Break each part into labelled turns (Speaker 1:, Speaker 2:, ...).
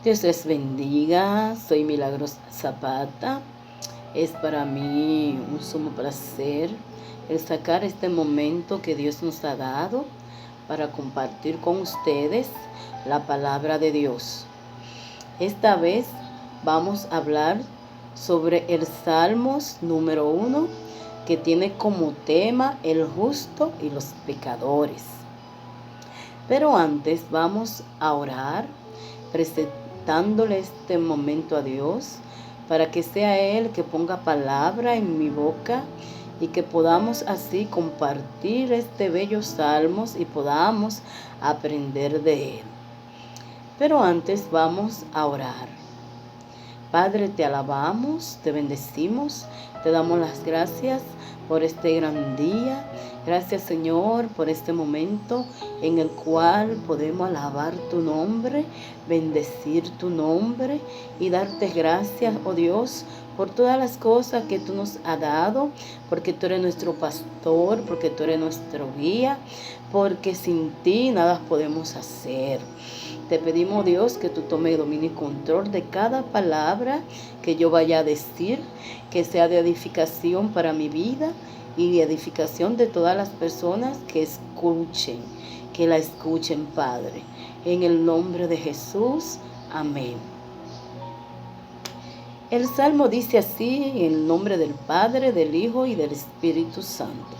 Speaker 1: Dios les bendiga, soy Milagros Zapata. Es para mí un sumo placer el sacar este momento que Dios nos ha dado para compartir con ustedes la palabra de Dios. Esta vez vamos a hablar sobre el Salmos número 1, que tiene como tema el justo y los pecadores. Pero antes vamos a orar presentándole este momento a Dios para que sea Él que ponga palabra en mi boca y que podamos así compartir este bello salmos y podamos aprender de Él. Pero antes vamos a orar. Padre, te alabamos, te bendecimos, te damos las gracias por este gran día. Gracias, Señor, por este momento en el cual podemos alabar tu nombre, bendecir tu nombre y darte gracias, oh Dios, por todas las cosas que tú nos has dado, porque tú eres nuestro pastor, porque tú eres nuestro guía, porque sin ti nada podemos hacer. Te pedimos, Dios, que tú tomes dominio y control de cada palabra que yo vaya a decir, que sea de edificación para mi vida y de edificación de todas las personas que la escuchen, Padre. En el nombre de Jesús, amén. El Salmo dice así, en el nombre del Padre, del Hijo y del Espíritu Santo.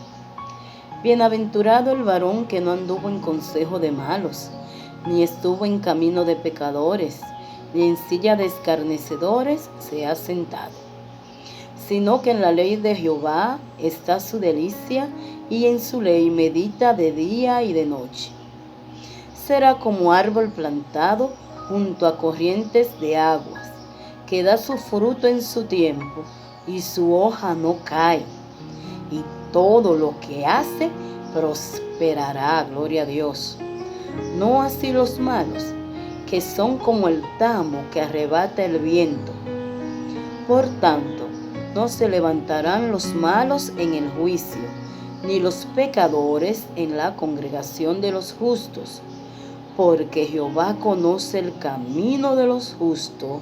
Speaker 1: Bienaventurado el varón que no anduvo en consejo de malos, ni estuvo en camino de pecadores, ni en silla de escarnecedores se ha sentado, sino que en la ley de Jehová está su delicia, y en su ley medita de día y de noche. Será como árbol plantado junto a corrientes de aguas, que da su fruto en su tiempo, y su hoja no cae, y todo lo que hace prosperará. Gloria a Dios. No así los malos, que son como el tamo que arrebata el viento. Por tanto, no se levantarán los malos en el juicio, ni los pecadores en la congregación de los justos, porque Jehová conoce el camino de los justos,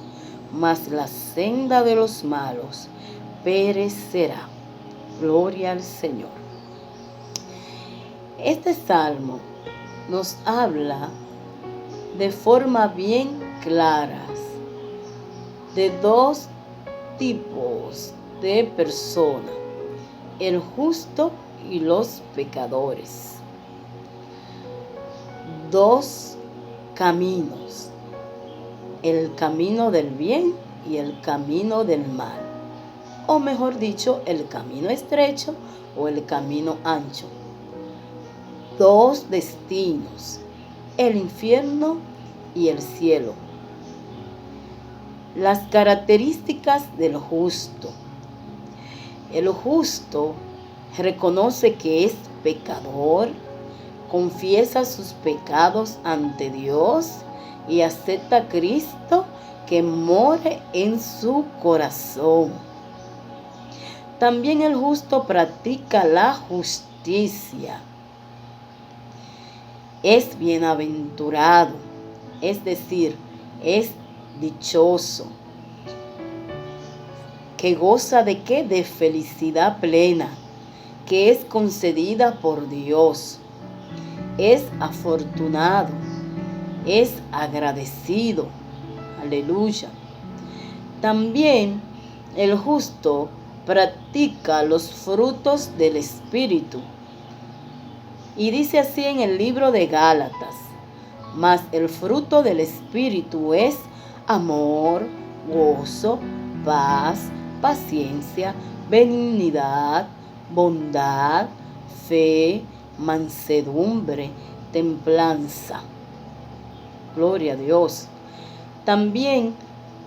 Speaker 1: mas la senda de los malos perecerá. Gloria al Señor. Este salmo nos habla de forma bien clara de dos tipos de personas, el justo y los pecadores. Dos caminos, el camino del bien y el camino del mal, o mejor dicho, el camino estrecho o el camino ancho. Dos destinos, el infierno y el cielo. Las características del justo. El justo reconoce que es pecador, confiesa sus pecados ante Dios y acepta a Cristo que more en su corazón. También el justo practica la justicia. Es bienaventurado, es decir, es dichoso, que goza de qué? De felicidad plena, que es concedida por Dios. Es afortunado, es agradecido. Aleluya. También el justo practica los frutos del Espíritu. Y dice así en el libro de Gálatas: mas el fruto del Espíritu es amor, gozo, paz, paciencia, benignidad, bondad, fe, mansedumbre, templanza. Gloria a Dios. También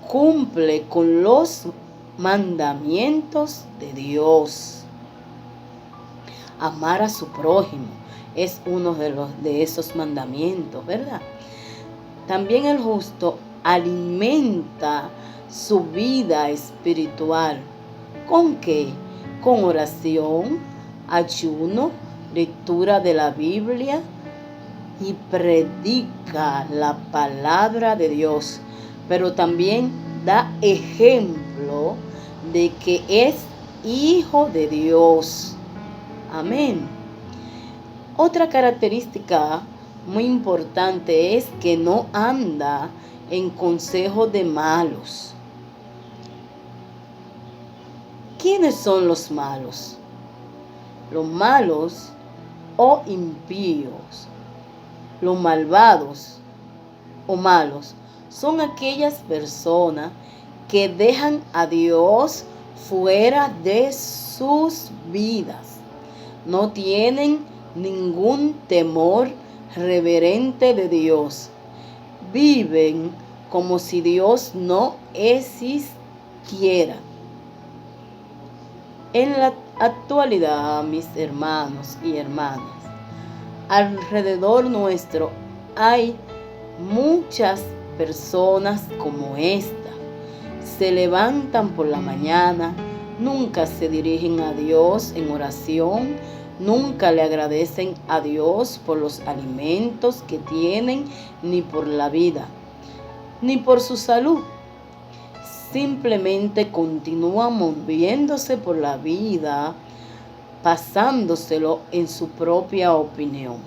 Speaker 1: cumple con los mandamientos de Dios. Amar a su prójimo es uno de esos mandamientos, ¿verdad? También el justo alimenta su vida espiritual. ¿Con qué? Con oración, ayuno, lectura de la Biblia y predica la palabra de Dios. pero también da ejemplo de que es hijo de Dios. Amén. Otra característica muy importante es que no anda en consejo de malos. ¿Quiénes son los malos? Los malos o impíos, los malvados o malos, son aquellas personas que dejan a Dios fuera de sus vidas. No tienen ningún temor reverente de Dios. Viven como si Dios no existiera. En la actualidad, mis hermanos y hermanas, alrededor nuestro hay muchas personas como esta. Se levantan por la mañana, nunca se dirigen a Dios en oración, nunca le agradecen a Dios por los alimentos que tienen, ni por la vida, ni por su salud. Simplemente continúan moviéndose por la vida, pasándoselo en su propia opinión.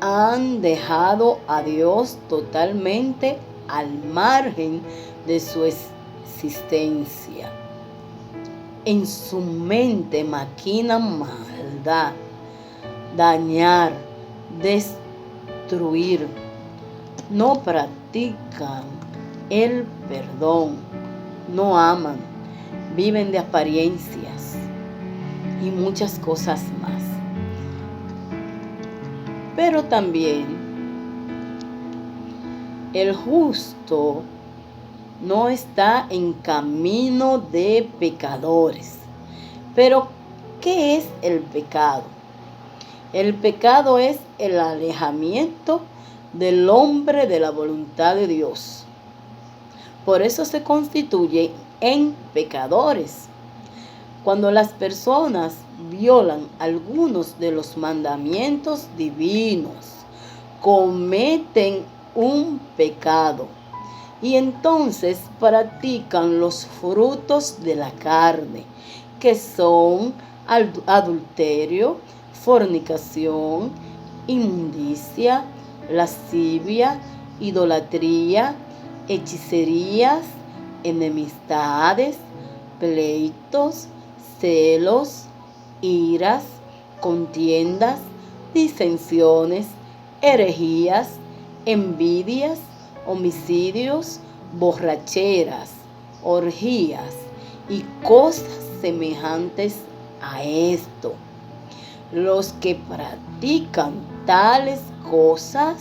Speaker 1: Han dejado a Dios totalmente al margen de su existencia. En su mente maquinan maldad, dañar, destruir. No practican el perdón, no aman, viven de apariencias y muchas cosas más. Pero también el justo no está en camino de pecadores. Pero, ¿qué es el pecado? El pecado es el alejamiento del hombre de la voluntad de Dios. Por eso se constituye en pecadores. Cuando las personas violan algunos de los mandamientos divinos, cometen un pecado y entonces practican los frutos de la carne, que son adulterio, fornicación, inmundicia, lascivia, idolatría, hechicerías, enemistades, pleitos, celos, iras, contiendas, disensiones, herejías, envidias, homicidios, borracheras, orgías y cosas semejantes a esto. Los que practican tales cosas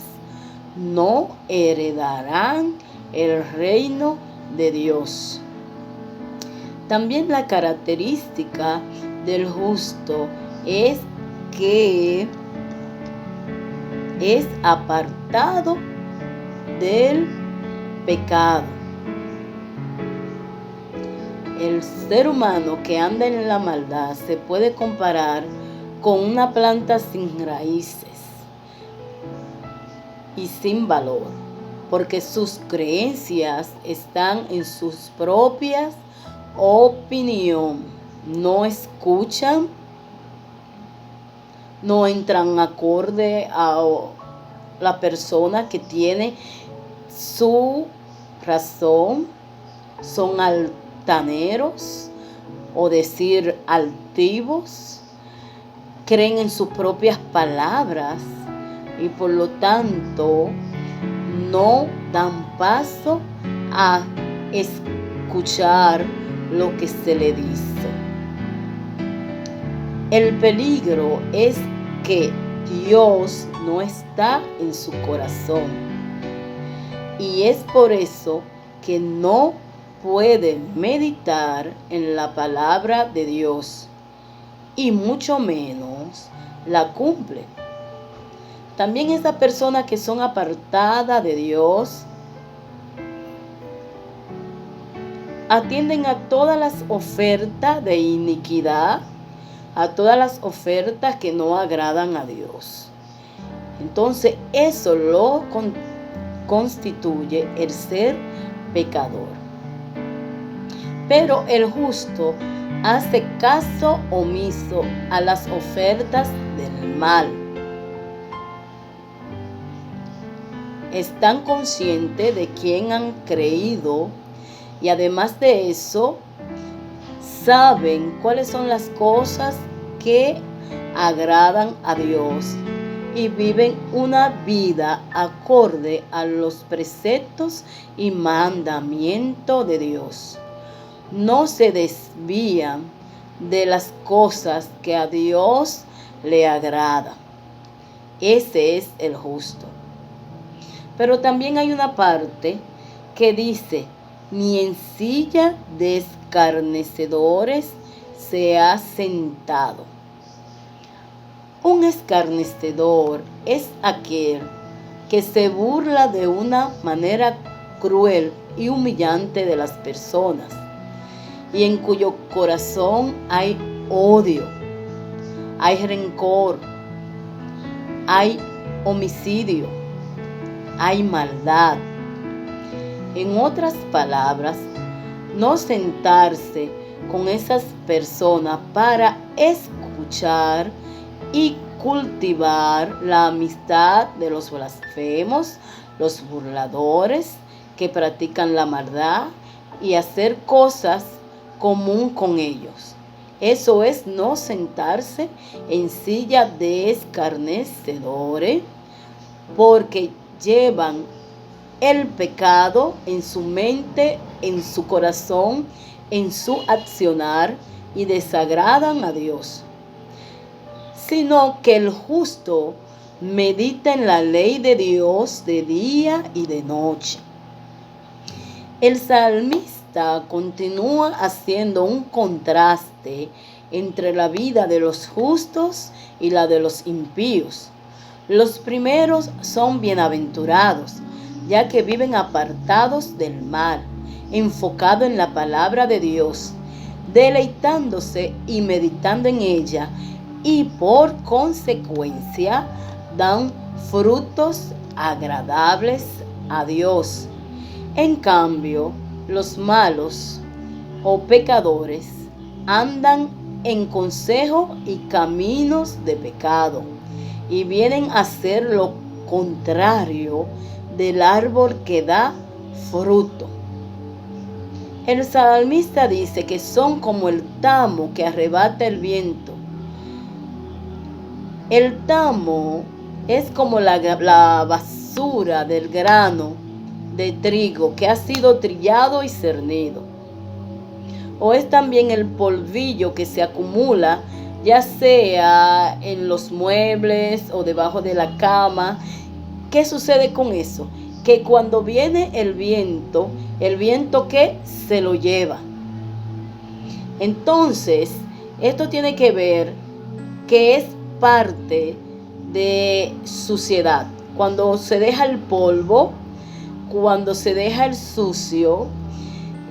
Speaker 1: no heredarán el reino de Dios. También la característica del justo es que es apartado del pecado. El ser humano que anda en la maldad se puede comparar con una planta sin raíces y sin valor, porque sus creencias están en sus propias opiniones. No escuchan, no entran acorde a la persona que tiene su razón, son altaneros o decir altivos, creen en sus propias palabras y por lo tanto no dan paso a escuchar lo que se le dice. El peligro es que Dios no está en su corazón y es por eso que no puede meditar en la palabra de Dios y mucho menos la cumple. También esas personas que son apartadas de Dios atienden a todas las ofertas de iniquidad, a todas las ofertas que no agradan a Dios. Entonces eso lo constituye el ser pecador. Pero el justo hace caso omiso a las ofertas del mal. Están conscientes de quién han creído y además de eso, saben cuáles son las cosas que agradan a Dios y viven una vida acorde a los preceptos y mandamientos de Dios. No se desvían de las cosas que a Dios le agrada. Ese es el justo. Pero también hay una parte que dice, ni en silla de escarnecedores se ha sentado. Un escarnecedor es aquel que se burla de una manera cruel y humillante de las personas y en cuyo corazón hay odio, hay rencor, hay homicidio, hay maldad. En otras palabras, no sentarse con esas personas para escuchar y cultivar la amistad de los blasfemos, los burladores que practican la maldad y hacer cosas común con ellos. Eso es no sentarse en silla de escarnecedores, porque llevan el pecado en su mente, en su corazón, en su accionar y desagradan a Dios. Sino que el justo medita en la ley de Dios de día y de noche. El salmista continúa haciendo un contraste entre la vida de los justos y la de los impíos. Los primeros son bienaventurados, ya que viven apartados del mal, enfocados en la palabra de Dios, deleitándose y meditando en ella, y por consecuencia dan frutos agradables a Dios. En cambio, los malos o pecadores andan en consejo y caminos de pecado y vienen a hacer lo contrario del árbol que da fruto. El salmista dice que son como el tamo que arrebata el viento. El tamo es como la basura del grano de trigo que ha sido trillado y cernido. O es también el polvillo que se acumula, ya sea en los muebles o debajo de la cama. ¿Qué sucede con eso? Que cuando viene el viento que se lo lleva. Entonces, esto tiene que ver que es parte de suciedad. Cuando se deja el polvo, cuando se deja el sucio,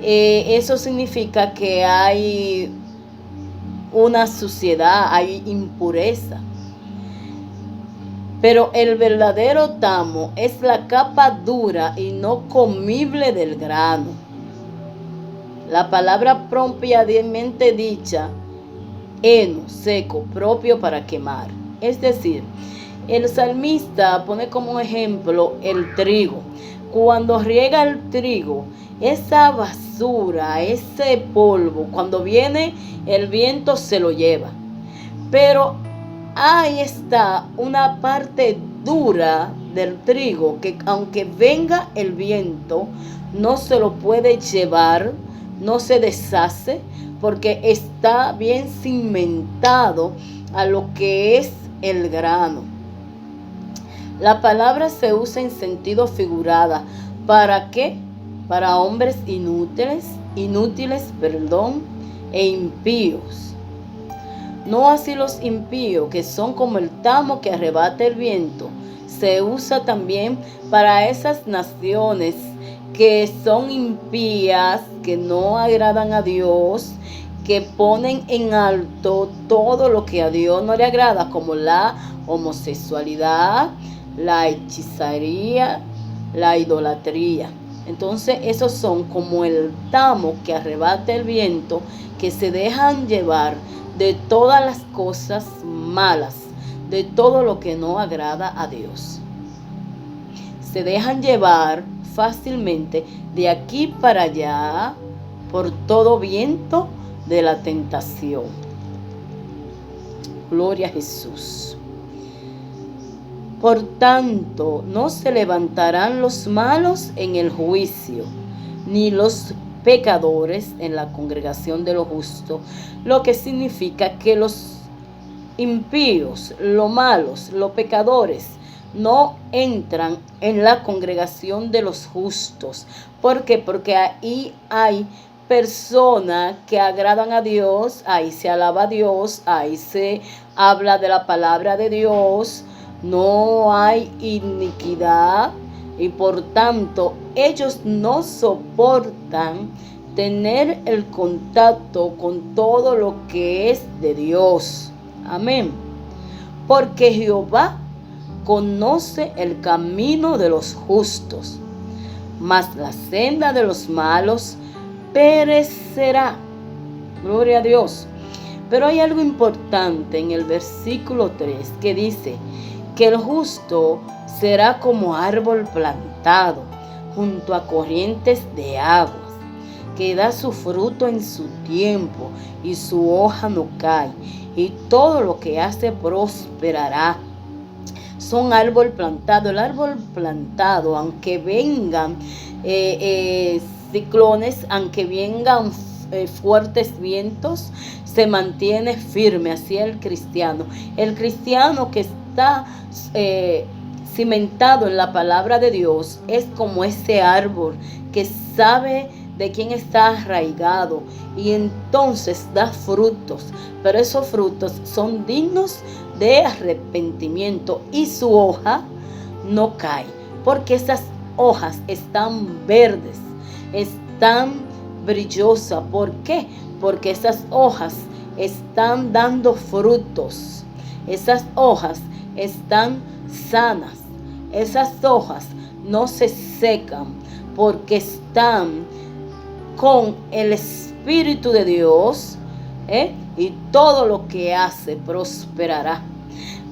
Speaker 1: eso significa que hay una suciedad, hay impureza. Pero el verdadero tamo es la capa dura y no comible del grano. La palabra propiamente dicha, heno, seco, propio para quemar. Es decir, el salmista pone como ejemplo el trigo. Cuando riega el trigo, esa basura, ese polvo, cuando viene el viento se lo lleva. Pero ahí está una parte dura del trigo que aunque venga el viento, no se lo puede llevar, no se deshace, porque está bien cimentado a lo que es el grano. La palabra se usa en sentido figurado. ¿Para qué? Para hombres inútiles, e impíos. No así los impíos, que son como el tamo que arrebata el viento. Se usa también para esas naciones que son impías, que no agradan a Dios, que ponen en alto todo lo que a Dios no le agrada, como la homosexualidad, la hechicería, la idolatría. Entonces esos son como el tamo que arrebata el viento, que se dejan llevar de todas las cosas malas, de todo lo que no agrada a Dios. Se dejan llevar fácilmente de aquí para allá por todo viento de la tentación. Gloria a Jesús. Por tanto, no se levantarán los malos en el juicio, ni los pecadores en la congregación de los justos, lo que significa que los impíos, los malos, los pecadores, no entran en la congregación de los justos. ¿Por qué? Porque ahí hay personas que agradan a Dios, ahí se alaba a Dios, ahí se habla de la palabra de Dios, no hay iniquidad y por tanto ellos no soportan tener el contacto con todo lo que es de Dios. Amén. Porque Jehová conoce el camino de los justos, mas la senda de los malos perecerá. Gloria a Dios. Pero hay algo importante en el versículo 3 que dice que el justo será como árbol plantado junto a corrientes de aguas, que da su fruto en su tiempo y su hoja no cae, y todo lo que hace prosperará. Son árbol plantado. El árbol plantado, aunque vengan ciclones, aunque vengan fuertes vientos, se mantiene firme. Así el cristiano. El cristiano que está cimentado en la palabra de Dios es como ese árbol que sabe de quién está arraigado y entonces da frutos, pero esos frutos son dignos de arrepentimiento y su hoja no cae, porque esas hojas están verdes, están brillosas. ¿Por qué? Porque esas hojas están dando frutos, esas hojas están sanas, esas hojas no se secan porque están con el Espíritu de Dios, y todo lo que hace prosperará.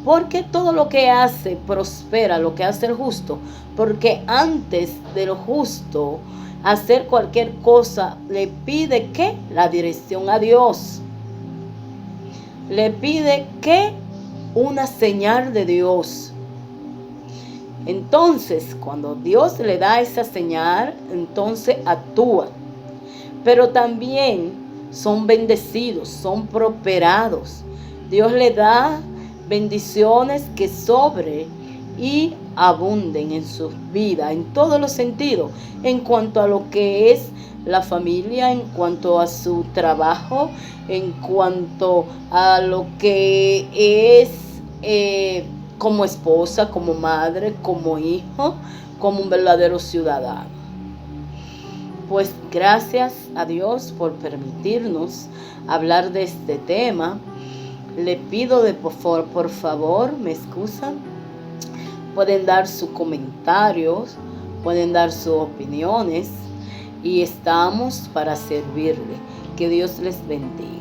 Speaker 1: Porque todo lo que hace prospera, lo que hace el justo. Porque antes del justo hacer cualquier cosa, le pide que la dirección a Dios. Le pide que una señal de Dios. Entonces, cuando Dios le da esa señal, entonces actúa. Pero también son bendecidos, son prosperados. Dios le da bendiciones que sobre y abunden en sus vidas, en todos los sentidos, en cuanto a lo que es la familia, en cuanto a su trabajo, en cuanto a lo que es como esposa, como madre, como hijo, como un verdadero ciudadano. Pues gracias a Dios por permitirnos hablar de este tema. Le pido por favor, me excusan. Pueden dar sus comentarios, pueden dar sus opiniones y estamos para servirle. Que Dios les bendiga.